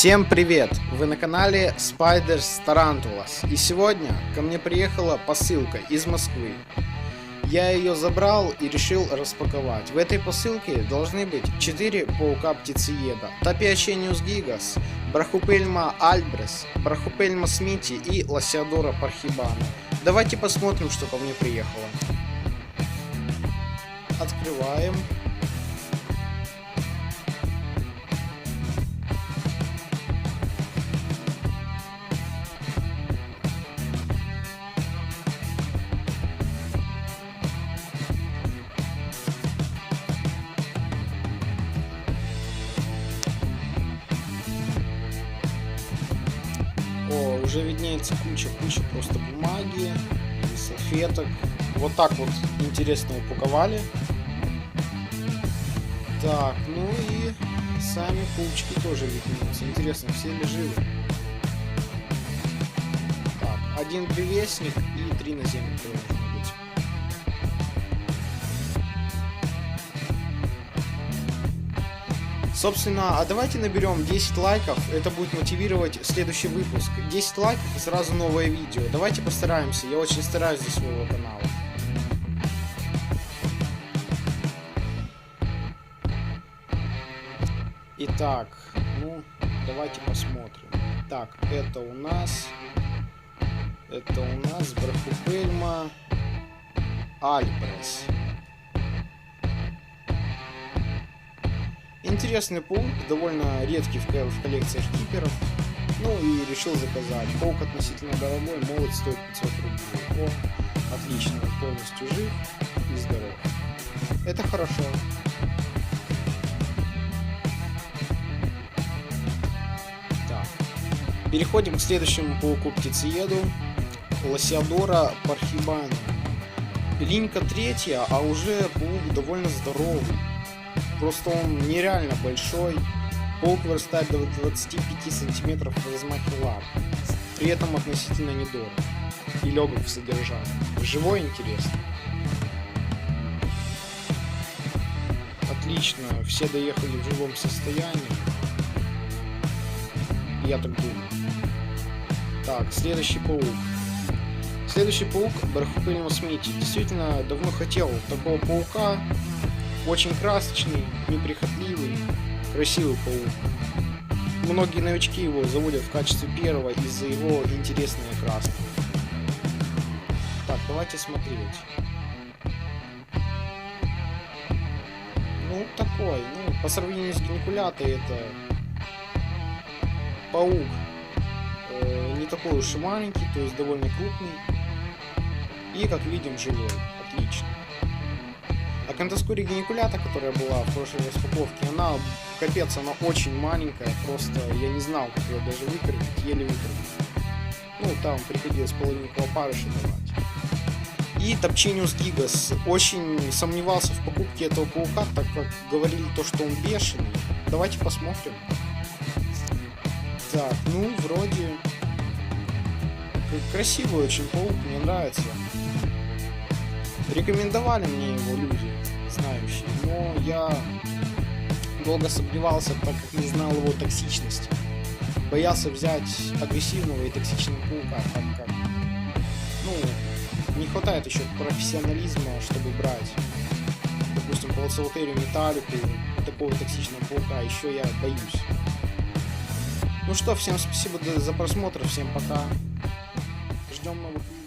Всем привет! Вы на канале Spiders Tarantulas, и сегодня ко мне приехала посылка из Москвы. Я ее забрал и решил распаковать. В этой посылке должны быть 4 паука-птицееда: Tapiacetus gigas, Brachypelma albres, Brachypelma smithii и Lasiodora parhibana. Давайте посмотрим, что ко мне приехало. Открываем. О, уже виднеется куча просто бумаги и салфеток. Вот так вот интересно упаковали. Так, ну и сами паучки тоже виднеются. Интересно, все ли живы? Так, один древесник и 3 наземных должно быть. Собственно, а давайте наберем 10 лайков, это будет мотивировать следующий выпуск. 10 лайков и сразу новое видео. Давайте постараемся, я очень стараюсь для своего канала. Итак, ну, давайте посмотрим. Так, это у нас Brachypelma albres. Интересный паук, довольно редкий в коллекциях киперов. Ну и решил заказать. Паук относительно дорогой, молот стоит 500 рублей. О, отлично, он полностью жив и здоров. Это хорошо. Так. Переходим к следующему пауку-птицееду. Lasiodora parhibana. Линька 3, а уже паук довольно здоровый. Просто он нереально большой. Паук вырастает до 25 сантиметров в размахе лап. При этом относительно недорог и легок в содержании. Живой интересно. Отлично, все доехали в живом состоянии. Я так думаю. Так, следующий паук. Следующий паук Brachypelma smithii. Действительно, давно хотел такого паука. Очень красочный, неприхотливый, красивый паук. Многие новички его заводят в качестве первого из-за его интересной окраски. Так, давайте смотреть. Ну, такой, ну, по сравнению с геникулятой, это паук не такой уж и маленький, то есть довольно крупный. И, как видим, живой. Отлично. А Cantoscurria geniculata, которая была в прошлой распаковке, она, капец, она очень маленькая, просто я не знал, как ее даже выкормить, еле выкормить. Ну, там приходилось половинку опарыша давать. И Tapiacetus gigas. Очень сомневался в покупке этого паука, так как говорили то, что он бешеный. Давайте посмотрим. Так, ну, вроде красивый очень паук, мне нравится. Рекомендовали мне его люди, знающие, но я долго сомневался, так как не знал его токсичности. Боялся взять агрессивного и таксичного паука, так как, ну, не хватает еще профессионализма, чтобы брать, допустим, Palassavotherium metallicum, такого токсичного паука, еще я боюсь. Ну что, всем спасибо за просмотр, всем пока, ждем новых видео.